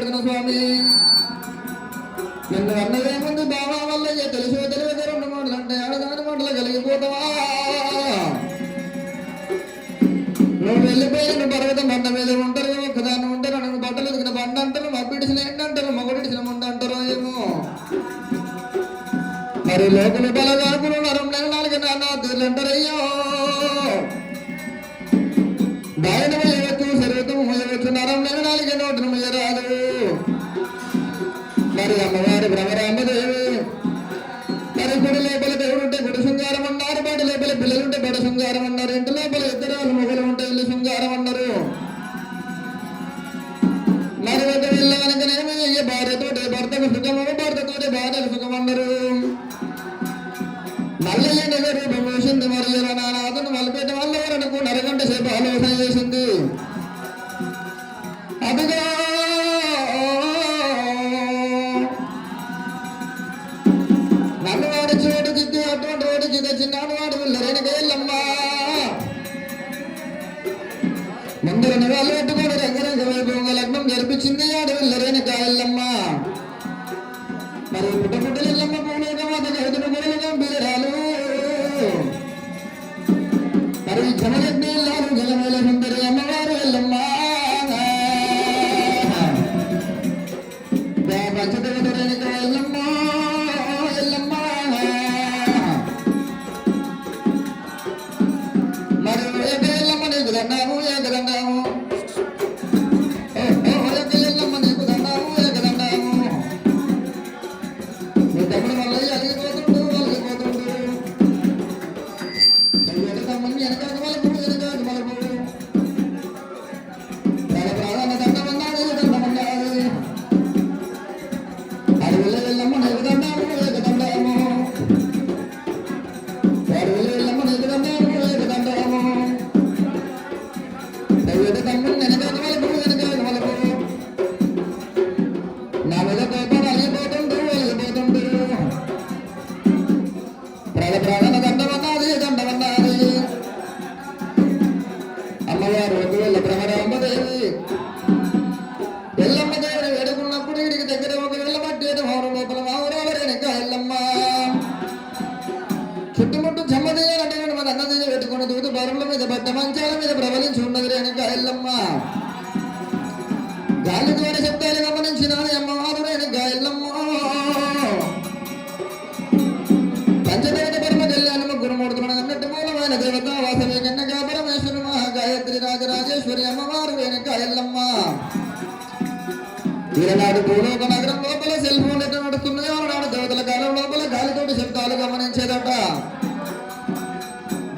పడుతున్న స్వామి నిన్ను అన్నదే ముందు బావా వల్ల తెలుసు తెలియదు 2 మాటలు అంటే ఆడదాని మాటలు కలిగిపోతావా నువ్వు వెళ్ళిపోయిన పర్వతం బండ మీద ఉంటారు ఒక్కదాన్ని ఉంటారు నువ్వు బట్టలు ఎదిగిన బండ అంటారు మబ్బిడిసిన ఏంటంటారు మగడిసిన ముందు అంటారో ఏమో మరి లోపల బలగాకులు నరం నెల 4 నాన్న తీర్లంటారయ్యో దాయన మొయ్యవచ్చు శరీరం మొయ్యవచ్చు నరం నెల 4 నోటిని మొయ్యరాదు మరి అమ్మవారి భ్రమరాంబదేవి మరి గుడి లోపల దేవుడు ఉంటే గుడి శృంగారం అన్నారు బడి లోపల పిల్లలుంటే బడి శృంగారం అన్నారు ఇంటి లోపల ఇద్దరు మొగలు ఉంటే ఇల్లు శృంగారం అన్నారు మరి ఒక వెళ్ళానికనేమి భార్యతోటి భర్తకు సుఖము భర్తతోటి భార్యకు సుఖం అన్నారు నల్లయ్య నిజ రూపం వేసింది మరి నానాథను మలిపేట వల్ల ఎవరనుకు 1.5 గంట సేపు ఆలోచన చేసింది అదిగా నన్నువాడు చోటు దిద్దు అటువంటి వాడికి తెచ్చినాడు వాడు వెళ్ళరేనకేళ్ళమ్మా ముందరని వాళ్ళు పెట్టుకోడు రంగరంగ వైభవంగ లగ్నం జరిపించింది ఆడు వెళ్ళరేనకాయల్లమ్మా మరి పుట్టపుట్టలెల్లమ్మ పూలేకమాత జగతుడు గురులు గంభీరాలు మరి జమయజ్ఞ ఇల్లాలు జలమేల సుందరి అమ్మవారు ఎల్లమ్మ పంచదేవతరేనిక ఎల్లమ్మ ఎల్లమ్మ మరి ఎల్లమ్మ నీకు దండాము ఏకదండాము ఎల్లమ్మ నీకు దండాము ఏకదండాము నీ తమ్ముడు మళ్ళీ అలిగిపోతుండు తమ్ముని వెనకాక మలుపు ప్రాధాన్య దండమన్నాడు దండమన్నాడు అడవిలో వెళ్ళమ్మ నీకు దండాము ఏకదండాము అడవిలో వెళ్ళమ్మ నీకు దండాము ఏకదండాము తమ్ముని వెనకాక మలుపు నా మీద కోపం అలిగిపోతుండు ప్రాధాన్య దండమన్నది దండమన్నది అమ్మవారు ఒకవేళ భ్రమరాంబదేవి ఎల్లమ్మ దేవుడు వేడుకున్నప్పుడు వీడికి దగ్గర ఒకవేళ పట్టేది హోరు లోపల మావురాల రేణుక ఎల్లమ్మ చుట్టుముట్టు జమ్మదేయాలంటే మన అన్నది పెట్టుకుని దూత బరువుల మీద బట్ట మంచాల మీద ప్రబలించి ఉన్నది రేణుక ఎల్లమ్మ గాలి ద్వారా శబ్దాలు గమనించినది అమ్మవారు రేణుక ఎల్లమ్మ పంచదేవత పరమ కళ్యాణము గురుమూర్తి మన అన్నట్టు మూలమైన దేవత వాసవి కన్నగా పరమేశ్వరు మహాగాయత్రి రాజరాజేశ్వరి అమ్మవారు రేణుక ఎల్లమ్మ ఈనాడు భూలోక నగరం లోపల సెల్ ఫోన్ ఎట్లా నడుస్తున్నాయో నాడు దేవతల కాలం లోపల గాలితోటి శబ్దాలు గమనించేదట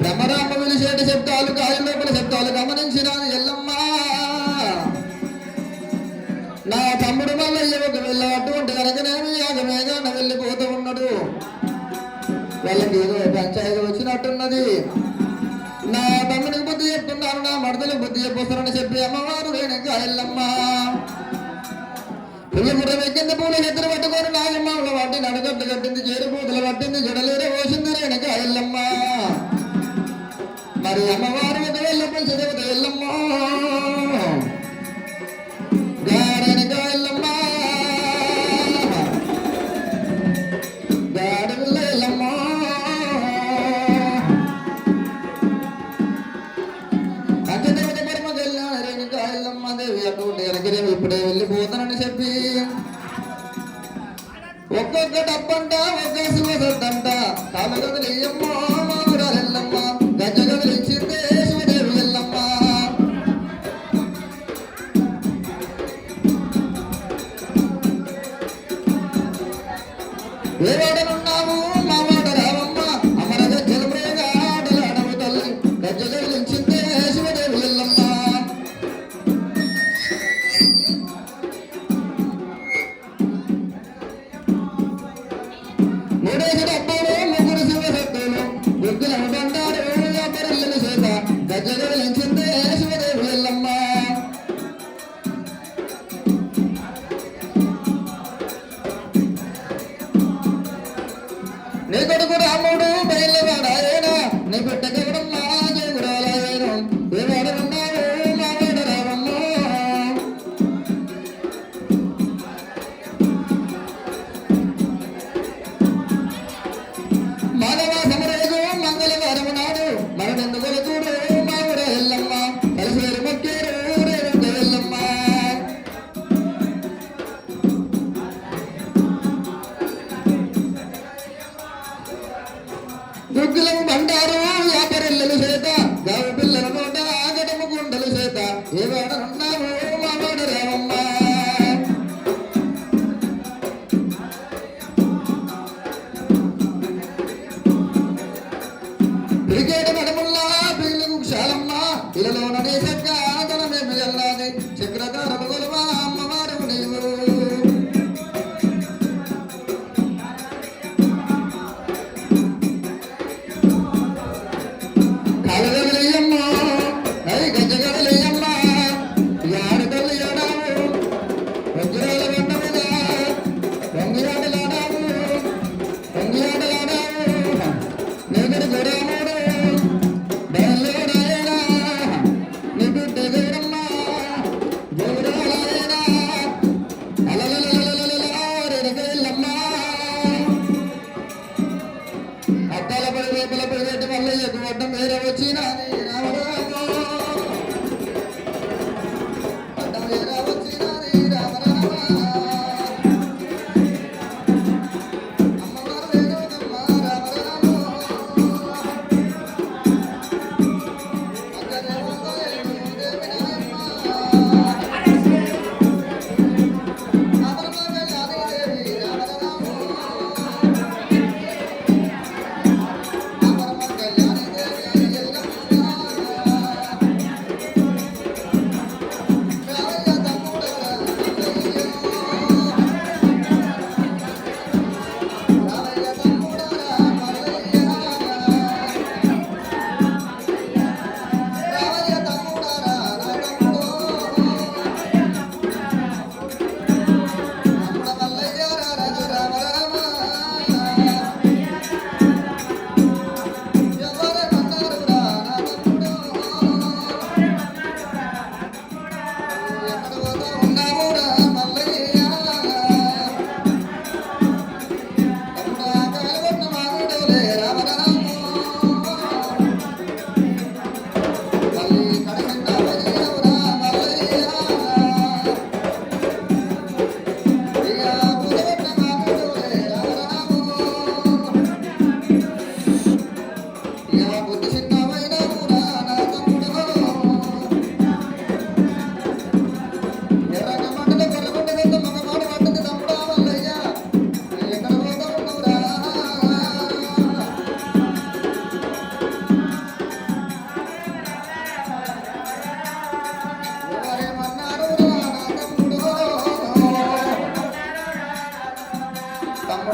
బ్రహ్మరాంబ విలిసేటి శబ్దాలు గాలి లోపల శబ్దాలు గమనించిన ఎల్లమ్మ నా తమ్ముడు మల్లయ్య ఒకవేళ అటువంటి కనుకనేమి యాగమేగా వెళ్ళిపోతూ ఉన్నాడు వాళ్ళకి ఏదో పంచాయతీ వచ్చినట్టున్నది నా తమ్ముడికి బుద్ధి చెప్తున్నారు నా మడతలకు బుద్ధి చెప్పొస్తారని చెప్పి అమ్మవారు రేణుక ఎల్లమ్మ పుయ్యపురం ఎక్కింది పూలు ఎత్తులు పట్టుకొని నాగమ్మ వాటి నడగట్టు కట్టింది చేరు పూతలు పట్టింది జడలేరే పోసింది రేణుక ఎల్లమ్మ మరి అమ్మవారు ఒకవేళ పంచదేవత ఎల్లమ్మ రేణుక ఎల్లమ్మ గాడవిల్ల ఎల్లమ్మ పంచదేవత పరమ కళ్యాణ రేణుక ఎల్లమ్మ దేవి అటువంటి ఎనకరేమి ఇప్పుడే వెళ్ళిపోతానని చెప్పి ఒక్కొక్క డబ్బంట ఒక్క శివసద్దంట కాలు గదులు ఎల్లమ్మ మామిడాలు ఎల్లమ్మ గజ్జ గదులు ఇచ్చిందే శివదేవి ఎల్లమ్మ ఏ వాడనున్నావు మా వాడ రావమ్మ అమర గజ్జల ప్రేగ ఆటలు అడవి తల్లి గజ్జ గదులు ఇచ్చిందే శివదేవి ఎల్లమ్మ మూడేసి డబ్బాలు ముగ్గురు శివశక్తులు ముగ్గులు బండారు పిల్లల చేత గజ్జ గదులు ఇచ్చిందే శివదేవి ఎల్లమ్మ నీ కొడుకు రాముడు బయలువాడాయేనా నీ బిడ్డ గౌరమ్మ జయగురాలయేను ఏ వాడనున్నావు మా వాడ రావమ్మ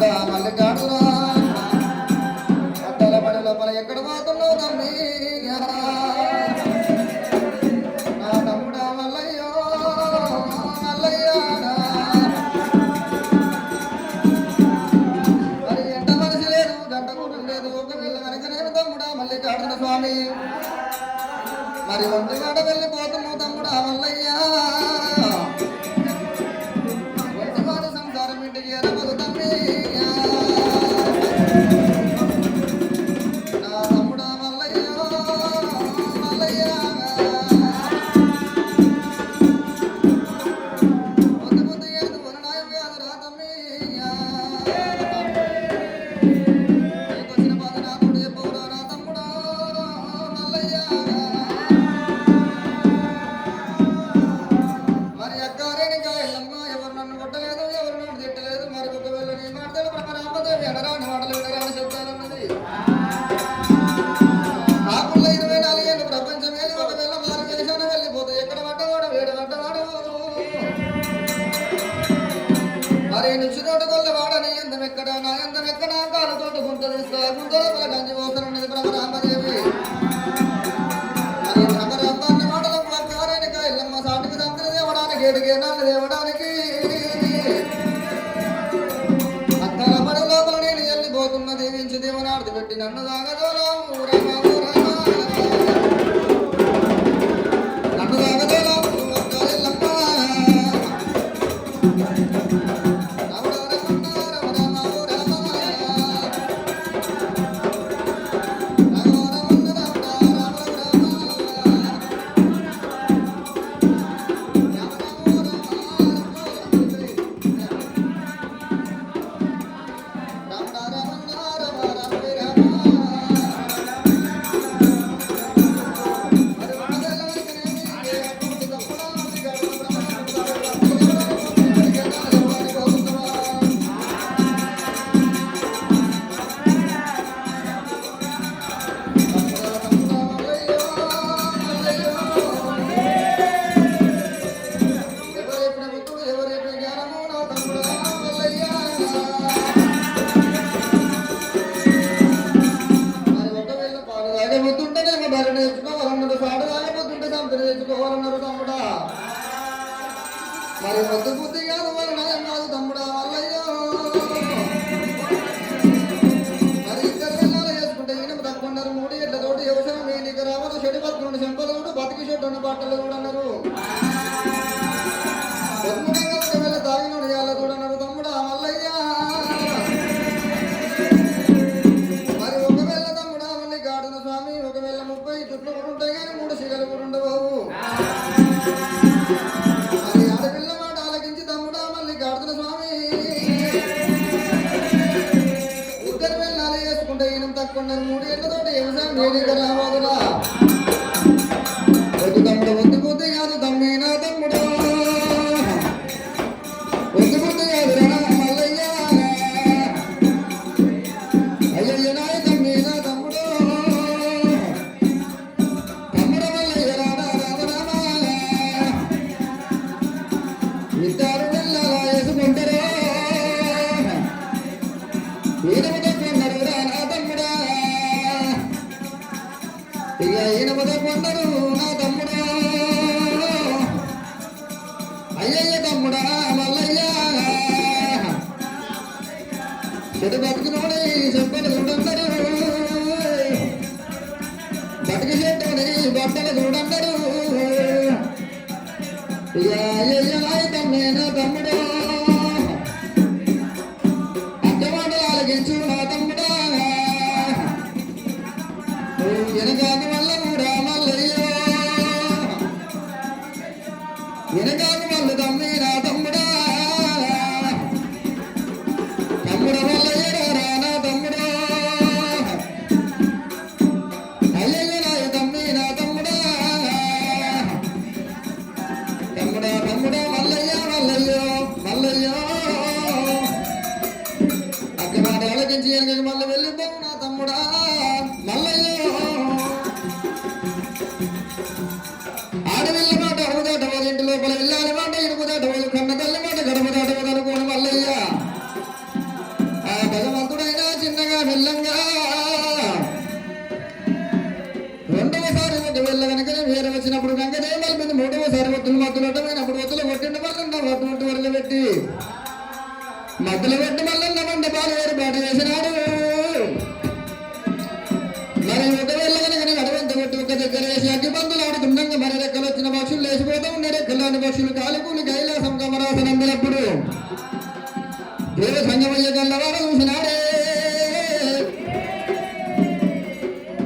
తమ్ముడా మల్లికాడురా అద్దల పడి లోపల ఎక్కడ పోతున్నావు తమ్మి నా తమ్ముడా మల్లయ్యో మల్లయ్యా మరి ఎంట మనిషి లేదు గంట కూడా లేదు ఒక వీళ్ళ కనుక నేను తమ్ముడా మల్లికాడున స్వామి మరి ఒంటి మాట వెళ్ళిపోతున్నావు తమ్ముడా మల్లయ్యా ఒంటి మాట సంసారం ఇంటికి ఎరగదు తమ్మి నా తమ్ముడా మల్లయ్యో మల్లయ్యా పొద్దు పొద్దు ఏడు వరనాయం కాదురా తమ్మి నీకొచ్చిన బాధ నాతోడు చెప్పవురా నా తమ్ముడా మల్లయ్యా మరి అక్కారేనిగా ఎల్లమ్మ ఎవరు నన్ను కొట్టలేదు ఎవరు నన్ను తిట్టలేదు మరి ఒకవేళ నీ మాటలు బ్రహ్మరామదేవి ఎడరాని మాటలు వినరాని శబ్దాలన్నది ఆకుల్లో 24 ఏళ్ళు ప్రపంచం వెళ్ళి ఒకవేళ భారతదేశాన్ని వెళ్ళిపోతే ఎక్కడ పడ్డవాడు వేడు పడ్డవాడు మరి నిచ్చినోటు కొల్ల వాడని ఎంతం ఎక్కడ నా ఎంతం ఎక్కడ కాలతోటి గుంత తీస్తా గుంతలో గంజి పోతానన్నది బ్రహ్మరామదేవి మరి బ్రహ్మరామాన్ని మాటలకు అక్కారేనిగా ఎల్లమ్మ సాటికి సంతని దేవడానికి ఏడిగే నన్ను దేవడానికి అక్కల పడి లోపల నేను వెళ్ళిపోతున్న దీవించి దేవనార్థి పెట్టి నన్ను దాగదోలాము రామ రామ నన్ను దాగదోలాము అక్కారెల్లమ్మ రామ రామ రామ రామ రామ మరి పొద్దు బుద్ధి కాదు మరి నయం కాదు తమ్ముడా మల్లయ్యో మరి ఇద్దరు వెళ్ళాలి చేసుకుంటే ఈయన తక్కున్నారు 3 ఏళ్ళ తోటి వ్యవసాయం వేయనికి రావదు చెడు బతుకుడు చెంపలు బతికి చెట్టు బట్టలు కూడా అన్నారు ఒకవేళ తాగిన ఇవాళ కూడా అన్నారు తమ్ముడా మల్లయ్యా మరి ఒకవేళ తమ్ముడా మళ్ళీ గాడున స్వామి ఒకవేళ 30 చుట్లు కూడా ఉంటాయి కానీ 3 సిగలు కూడా ఉండవు మరి ఆడపిల్ల మాట ఆలకించి తమ్ముడా మళ్ళీ గాడున స్వామి ఇద్దరు వెళ్ళాలి చేసుకుంటే ఈయన తక్కువ 3 ఏళ్ళతోటి వ్యవసాయం వేయడానికి రావదురా వద్దు తమ్ముడు వద్దు బుద్ధి కాదు తమ్మినా తమ్ముడు వద్దు బుద్ధి కాదురా మల్లయ్యా అయ్యయ్య నాయ తమ్మినా తమ్ముడు తమ్ముడు మల్లయ్య రామ రామ రామ ఇద్దరు నెలలా వేసుకుంటారు ఈయన తక్కున్నారు రా నా తమ్ముడా ఇక ఈయన తక్కున్నారు నా తమ్ముడా అయ్యయ్య తమ్ముడా మల్లయ్యా చెడు బతుకునోడి చెప్పలు చూడన్నారు బతికి చెట్టుని బట్టలు చూడన్నారు ఇక అయ్యయ్య నాయ తమ్మేనా తమ్ముడా అడ్డమాటలు ఆలకించు నా తమ్ముడా వెనకాక వల్ల కూడా మల్లయ్యో వెనకాక వల్ల తమ్మి నా తమ్ముడా తమ్ముడ మల్లయ్య రా నా తమ్ముడా అయ్యయ్య నాయ తమ్మి నా తమ్ముడా తమ్ముడా తమ్ముడా మల్లయ్య మల్లయ్యో మల్లయ్యో అక్కమాట ఆలోచించి మళ్ళీ వెళ్ళిపోవు నా తమ్ముడా మల్లయ్యో ఆడవిల్ల మాట అడుగుదాట వాళ్ళ ఇంటి లోపల వెళ్ళాలి మాట ఇనుకుదాట వాళ్ళు కన్న తల్లి మాట గడపదాట అనుకోని మల్లయ్య పట్టు ఉడకబెట్టి మధ్యలో పెట్టి మల్లన్న మంట పాలు వేరు పాట వేసినాడు. మరి ఒకవేళ కనుక అడవంత కొట్టి ఒక దగ్గర వేసి అగ్గి బంధులు ఆడుతుండగా మరి రెక్కలు వచ్చిన పక్షులు లేచిపోతూ ఉండే రెక్కల్లోని పక్షులు కాలికూలి కైలాసం కమరాసనందినప్పుడు దేవ సంగమయ్య గల్లవాడ చూసినాడే.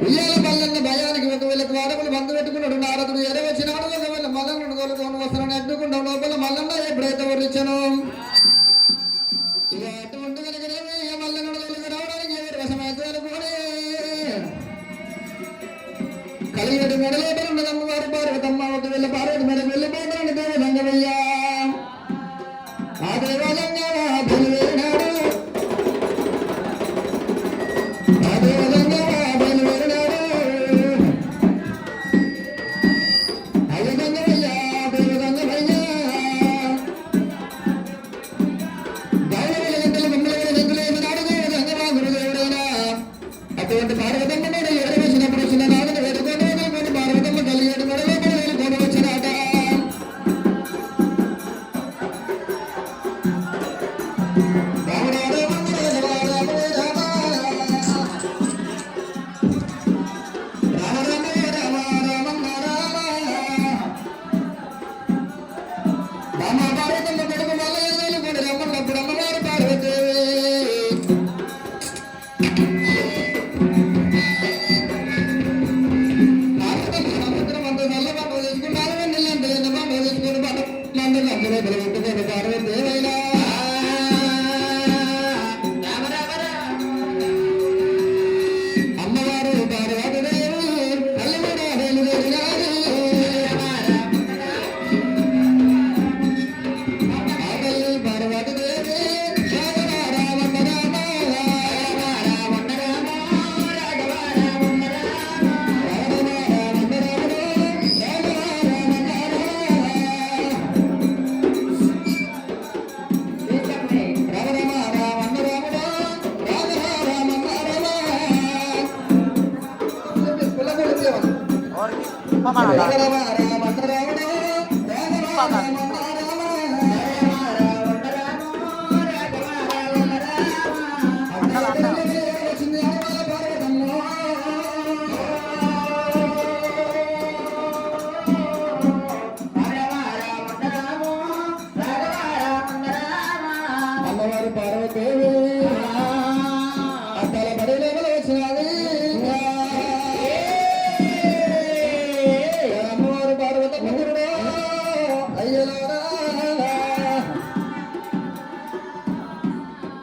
ఉయ్యాల మల్లన్న భయానికి ఒకవేళ వాడములు బంధు పెట్టుకున్నాడు. నారదుడు ఎరవచ్చినాడు. ఒకవేళ మల్లన్నను తోలుకొని వస్తానని అడ్డుకుంటాం లోపల మల్లన్న ఎప్పుడైతే వర్ణించను ఇక అటువంటి కనుకనేమి మల్లన్నను తోలుకు రావడానికి ఎవరు వశమైతే అనుకోని కలిగేటి మెడలోపల ఉన్నదమ్మవారు పార్వతమ్మ. ఒకవేళ పార్వతి మెడకు వెళ్ళిపోతానని దేవ సంగమయ్య ఆ దేవాలంగా బయలుదేరినాడు. ఆ దేవాలంగా బయలుదేరినాడు. అయ్య సంగమయ్య దేవ సంగమయ్య గౌరవుల గంటలు బొమ్మల గంటలేసినాడు దేవ సంగమ గురుదేవుడైనా. అటువంటి పార్వతమ్మ మీద ఎదురు వచ్చినప్పుడు వచ్చిన నాడును వేడుకొని పార్వతమ్మ కలిగేటి మెడలోపల వేలుకొని వచ్చినాట.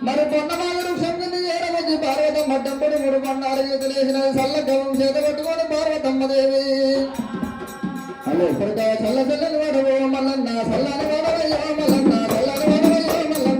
మరి పొన్నమాగుడు సంగతి ఏడవచ్చి పార్వతమ్మ టెంపుడు మూడు పన్నాడు చేతులేసిన చల్లగవం చేత పట్టుకొని పార్వతమ్మ దేవి అలా ఇప్పటికా చల్ల చల్లని వాడవో మల్లన్న చల్లని వాడవయ్యో మల్లన్న చల్లని వాడవయ్యో మల్లన్న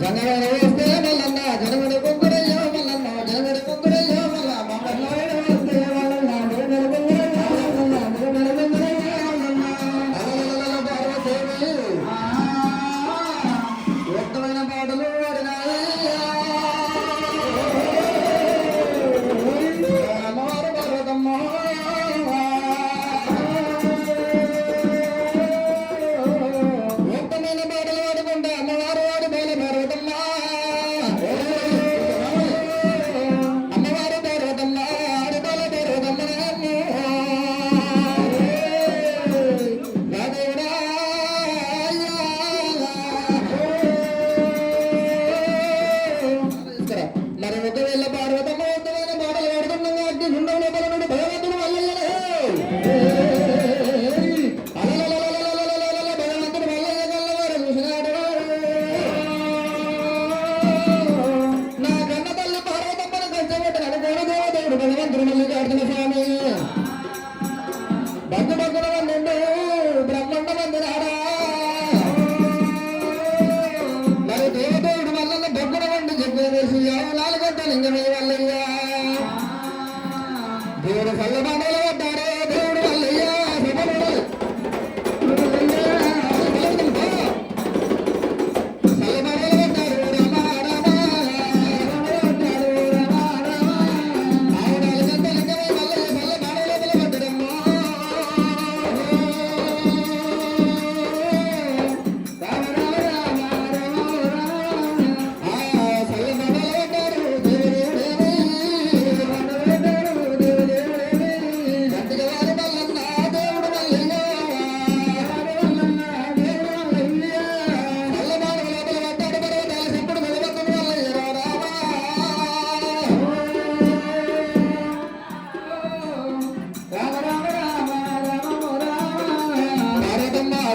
జనవరి వస్తే మల్లన్న జనవరి కొంగురయ్యో మల్లన్న జనవరి కొంగురయ్యో మల్ల మల్లన్న వస్తే మల్లన్న జనవరి కొంగురయ్యో మల్లన్న జనవరి కొంగురయ్యో మల్లన్న అలలల పార్వతేవి ఉత్తమైన పాటలు వాడినాయి అమ్మవారు పార్వతమ్మ ఉత్తమైన పాటలు వాడుకుంటా అమ్మవారు వాడి బయలు పార్వతమ్మ అమ్మవారు పార్వతమ్మ ఆడబల పార్వతమ్మ రాదేవుడా మరి ఒకవేళ పార్వతమ్మ ఉత్తమైన పాటలు పాడుకున్నాం కాబట్టి గుండె లోపల నుండి భగవంతుడు మల్లయ్యనే భగవంతుడు మల్లయ్య కల్లవారు చూసినాడు నా కన్న తల్లి పార్వతమ్మను కష్టపెట్టినాడు కోడదేవదేవుడు భగవంతుడు మల్లికార్జున స్వామి భక్తు భక్తుల వండు బ్రహ్మాండ వందినాడా మరి దేవదేవుడు మల్లన్న భక్తుల వండి చెప్పేసి 4 గంటల లింగమే వల్లయ్య దేవుడు సల్లబాణలు పడ్డాడే దేవుడు వల్లయ్య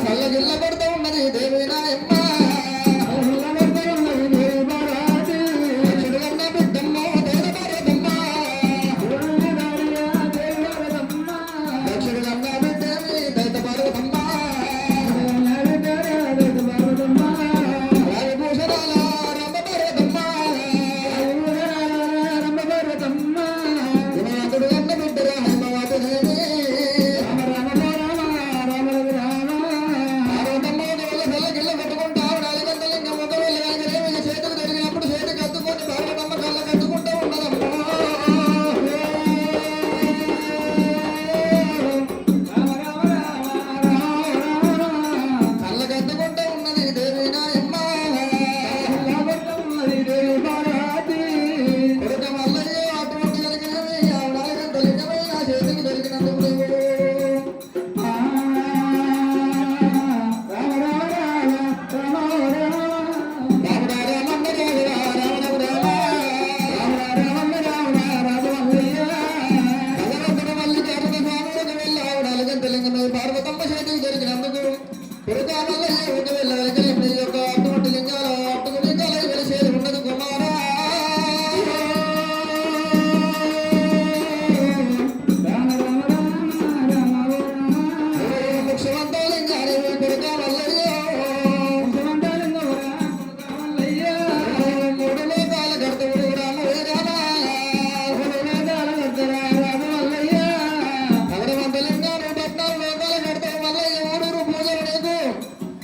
చల్లగిల్ల పడుతూ ఉన్నది దేవి నాయమ్మ లక్ష్మీగన్న బిడ్డమ్మ దేవ భారతమ్మ లక్ష్మీగన్న బిడ్డమి దైత భారతమ్మ రాజభూషణాల రంభ భారతమ్మ హిమవంతుడు అన్న బిడ్డరా హిమవతి దేవి గిల్ల కట్టుకుంటా 4 గంటల లింగం ఒకవేళ వెనకనేమి చేతులు తిరిగినప్పుడు చేతికి కత్తుకొని భారతమ్మ కళ్ళ కట్టుకుంటూ ఉన్నదమ్మా కళ్ళ కట్టుకుంటూ ఉన్నది దేవి నాయమ్మ కొడుక మల్లయ్య అటువంటి కలిగినవి 4 గంటల లింగమే నా చేతికి దొరికినందుకు పార్వతమ్మ చేతికి దొరికినందుకు పురకా మల్లయ్య ఒకవేళ వెనకలి యొక్క అటువంటి లింగాలు అటువంటి లింగాలు వెలిసేది ఉన్నది కుమారా ముఖ్యమంత్రి లింగాలు పురకా మల్లయ్య 3 లోకాల కర్తవుడు రామ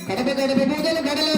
కడప పూజలు కడలో